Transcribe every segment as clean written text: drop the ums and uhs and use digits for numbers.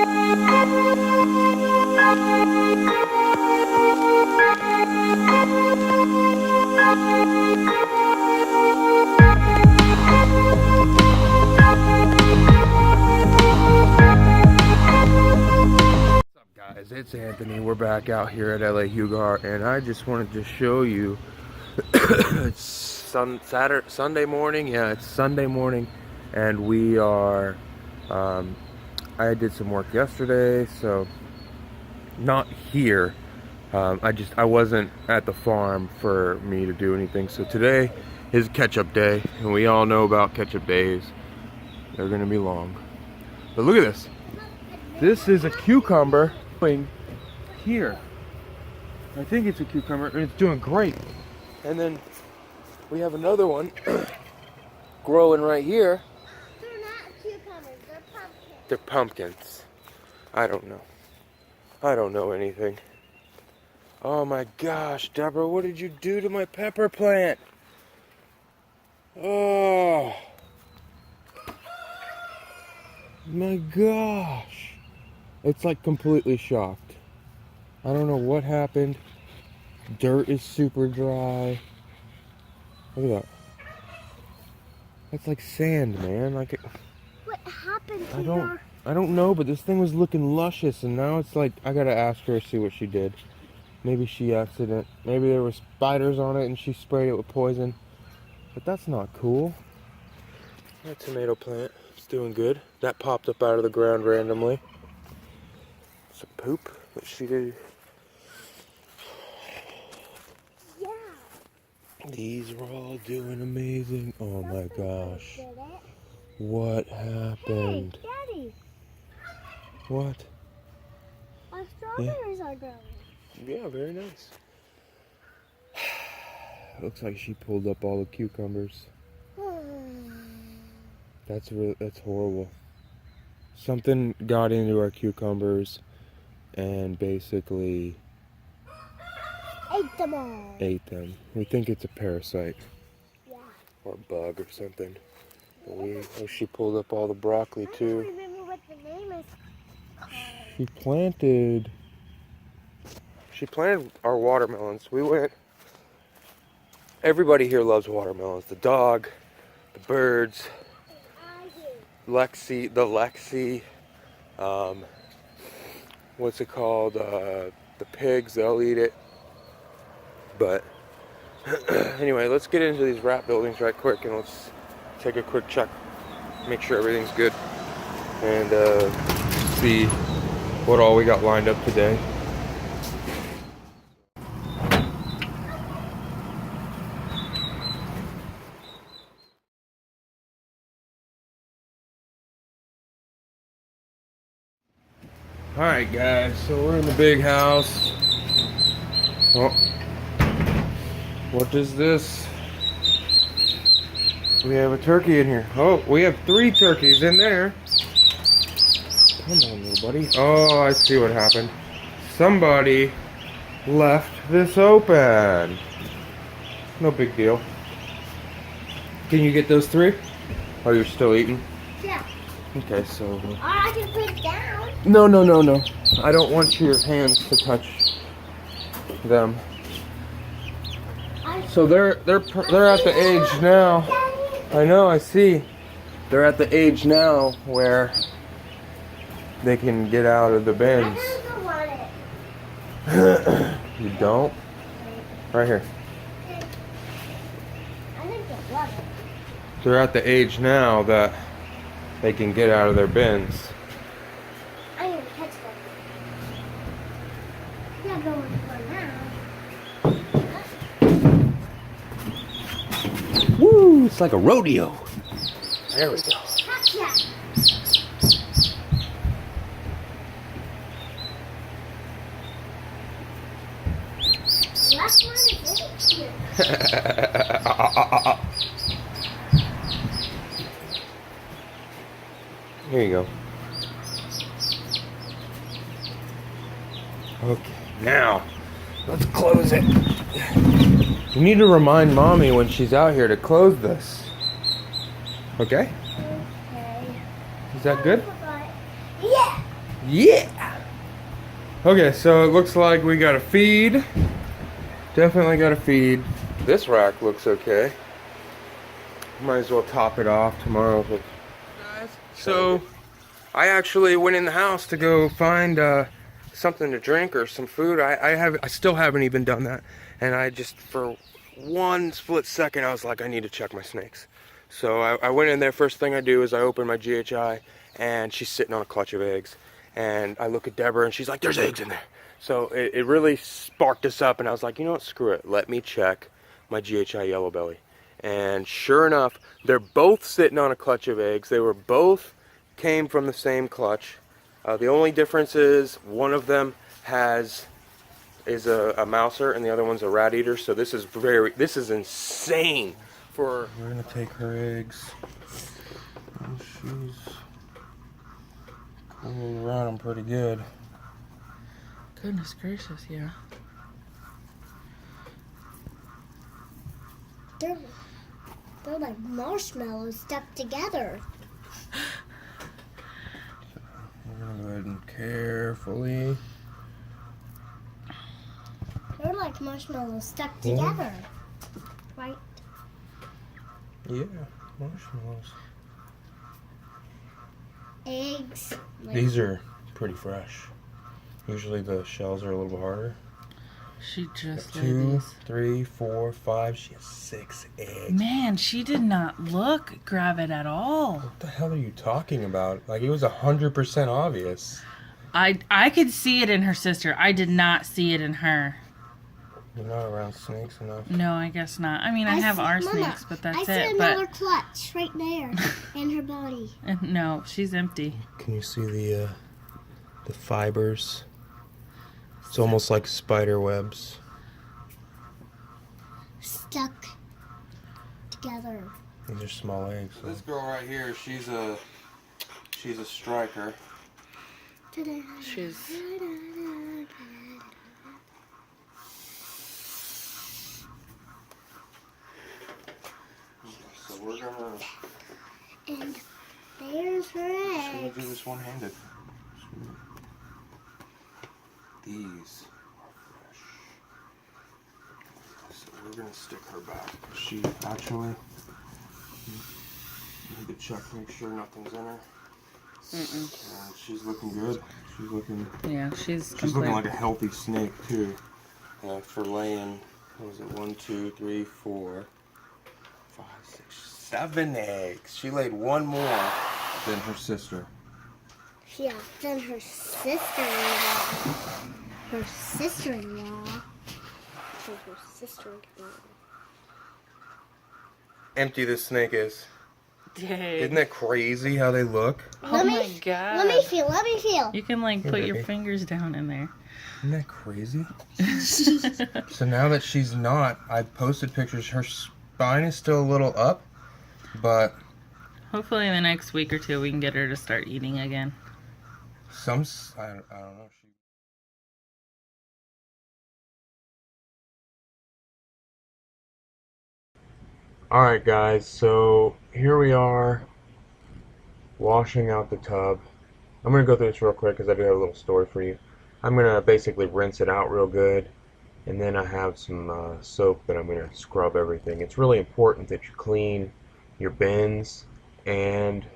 Guys, it's Anthony. We're back out here at LA Hugar, and I just wanted to show you it's Sunday morning. Yeah, it's Sunday morning, and we are I did some work yesterday, so not here. I wasn't at the farm for me to do anything, so today is catch-up day, and we all know about catch-up days. They're gonna be long. But look at this. This is a cucumber here. I think it's a cucumber, and it's doing great. And then we have another one growing right here. They're not cucumbers, they're pumpkins. They're pumpkins. I don't know. I don't know anything. Oh my gosh, Deborah, what did you do to my pepper plant? Oh my gosh. It's like completely shocked. I don't know what happened. Dirt is super dry. Look at that. That's like sand, man. Like what happened to I don't know, but this thing was looking luscious, and now it's like I gotta ask her to see what she did. Maybe she accident. Maybe there were spiders on it and she sprayed it with poison. But that's not cool. That tomato plant is doing good. That popped up out of the ground randomly. Some poop that she did. Yeah. These are all doing amazing. Oh my gosh. What happened? Hey, Daddy. What? Our strawberries are growing. Yeah, very nice. Looks like she pulled up all the cucumbers. That's horrible. Something got into our cucumbers and basically ate them all. Ate them. We think it's a parasite. Yeah. Or a bug or something. She pulled up all the broccoli too. I don't remember what the name is called. She planted our watermelons. Everybody here loves watermelons. The dog, the birds, Lexi, what's it called? The pigs, they'll eat it. But anyway, let's get into these wrap buildings right quick, and let's take a quick check, make sure everything's good, and see what all we got lined up today. Alright guys, so we're in the big house. Oh, what is this? We have a turkey in here. Oh, we have 3 turkeys in there. Come on, little buddy. Oh, I see what happened. Somebody left this open. No big deal. Can you get those 3? Oh, you're still eating? Yeah. Okay, so... I can put it down. No. I don't want your hands to touch them. So they're at the age now. I know, I see. They're at the age now where they can get out of the bins. I don't want it. You don't? Right here. I think they love it. They're at the age now that they can get out of their bins. I'm gonna catch them. Yeah, going for now. Woo! It's like a rodeo. There we go. Gotcha. Last one is in here. Here you go. Okay, now let's close it. You need to remind Mommy when she's out here to close this. Okay? Okay. Is that good? Yeah. Yeah. Okay, so it looks like we got a feed. Definitely got a feed. This rack looks okay. Might as well top it off tomorrow. Guys, so I actually went in the house to go find something to drink or some food. I still haven't even done that, and I just for one split second I was like, I need to check my snakes. So I went in there. First thing I do is I open my GHI, and she's sitting on a clutch of eggs. And I look at Deborah, and she's like, "There's eggs in there." So it really sparked us up, and I was like, you know what? Screw it. Let me check my GHI yellow belly. And sure enough, they're both sitting on a clutch of eggs. They were both came from the same clutch. The only difference is one of them is a mouser and the other one's a rat eater. So this is insane. We're gonna take her eggs. Oh, she's cleaning around them pretty good. Goodness gracious, yeah. They're like marshmallows stuck together. We're gonna go ahead and carefully. They're like marshmallows stuck together, right? Yeah, marshmallows. Eggs. These are pretty fresh. Usually the shells are a little harder. She just laid 2, these. 3, 4, 5. She has 6 eggs. Man, she did not look gravid at all. What the hell are you talking about? Like, it was 100% obvious. I could see it in her sister. I did not see it in her. You're not around snakes enough. No, I guess not. I mean, I have our Mama, snakes, but that's I it. see another clutch right there in her body. No, she's empty. Can you see the fibers? It's almost like spider webs. Stuck together. These are small eggs. So. This girl right here, she's a striker. She's So we're gonna. And there's her eggs. We're gonna do this one-handed. These are fresh. So we're gonna stick her back. She actually need to check, make sure nothing's in her. And she's looking good. She's looking. yeah, she's looking like a healthy snake too. For laying, what was it? 1, 2, 3, 4, 5, 6, 7 eggs. She laid one more than her sister. Yeah, then her sister-in-law. Her sister-in-law. So her sister-in-law. Empty this snake is. Dang. Isn't that crazy how they look? Oh my god. Let me feel. Let me feel. You can like put your baby. fingers down in there. Isn't that crazy? So now that she's not, I posted pictures. Her spine is still a little up, but Hopefully in the next week or two we can get her to start eating again. I don't know. Alright guys, so here we are washing out the tub. I'm going to go through this real quick because I do have a little story for you. I'm going to basically rinse it out real good, and then I have some soap that I'm going to scrub everything. It's really important that you clean your bins and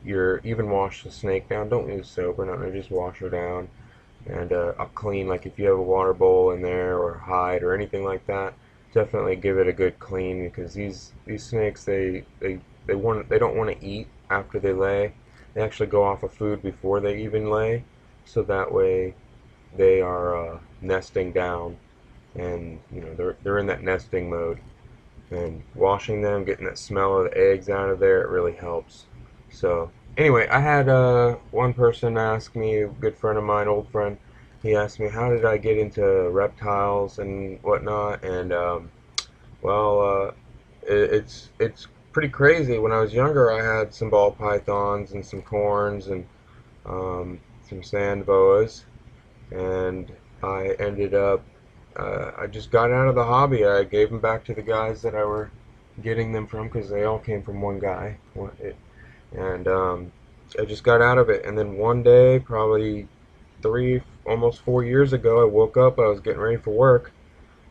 even wash the snake down. Don't use soap or nothing, just wash her down. And I'll clean, like if you have a water bowl in there or hide or anything like that, definitely give it a good clean, because these snakes they don't want to eat after they lay. They actually go off of food before they even lay, so that way they are nesting down, and you know they're in that nesting mode. And washing them, getting that smell of the eggs out of there, it really helps. So anyway, I had one person ask me, a good friend of mine, old friend, he asked me how did I get into reptiles and whatnot, and it's pretty crazy. When I was younger, I had some ball pythons and some corns and some sand boas, and I ended up I just got out of the hobby. I gave them back to the guys that I were getting them from, because they all came from one guy, and I just got out of it. And then one day, probably almost 4 years ago, I woke up, I was getting ready for work.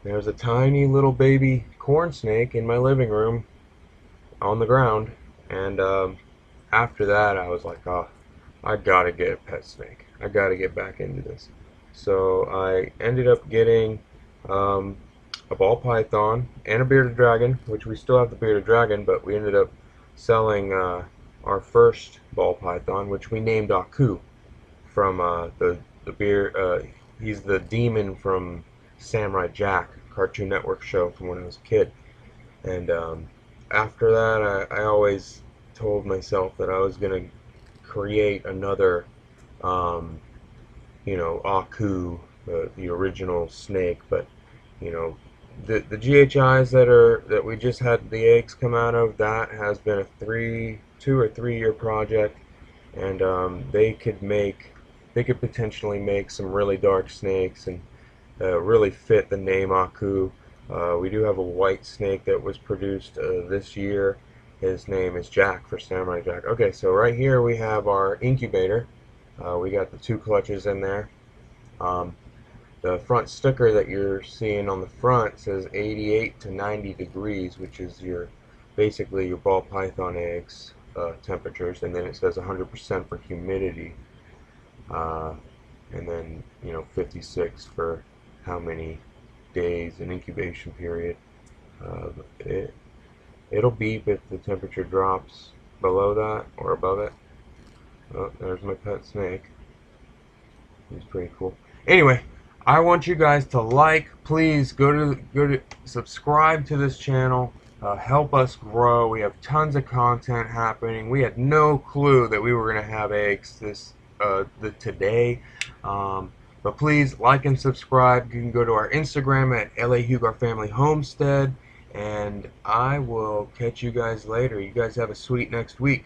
There was a tiny little baby corn snake in my living room on the ground, and after that I was like, oh, I gotta get a pet snake. I gotta get back into this. So I ended up getting um, a ball python and a bearded dragon, which we still have the bearded dragon, but we ended up selling our first ball python, which we named Aku from the beard. He's the demon from Samurai Jack, Cartoon Network show from when I was a kid. And after that, I always told myself that I was gonna create another, um, Aku, the original snake. But you know, the GHIs that we just had the eggs come out of, that has been a 2 or 3 year project, and they could potentially make some really dark snakes and really fit the name Aku. We do have a white snake that was produced this year. His name is Jack, for Samurai Jack. Okay, so right here we have our incubator. We got the 2 clutches in there. Um, the front sticker that you're seeing on the front says 88 to 90 degrees, which is basically your ball python eggs temperatures, and then it says 100% for humidity, and then 56 for how many days in incubation period. Uh, it, it'll beep if the temperature drops below that or above it. Oh, there's my pet snake. He's pretty cool. Anyway, I want you guys to please go to subscribe to this channel. Help us grow. We have tons of content happening. We had no clue that we were gonna have eggs today. But please like and subscribe. You can go to our Instagram at LA Hugar Family Homestead, and I will catch you guys later. You guys have a sweet next week.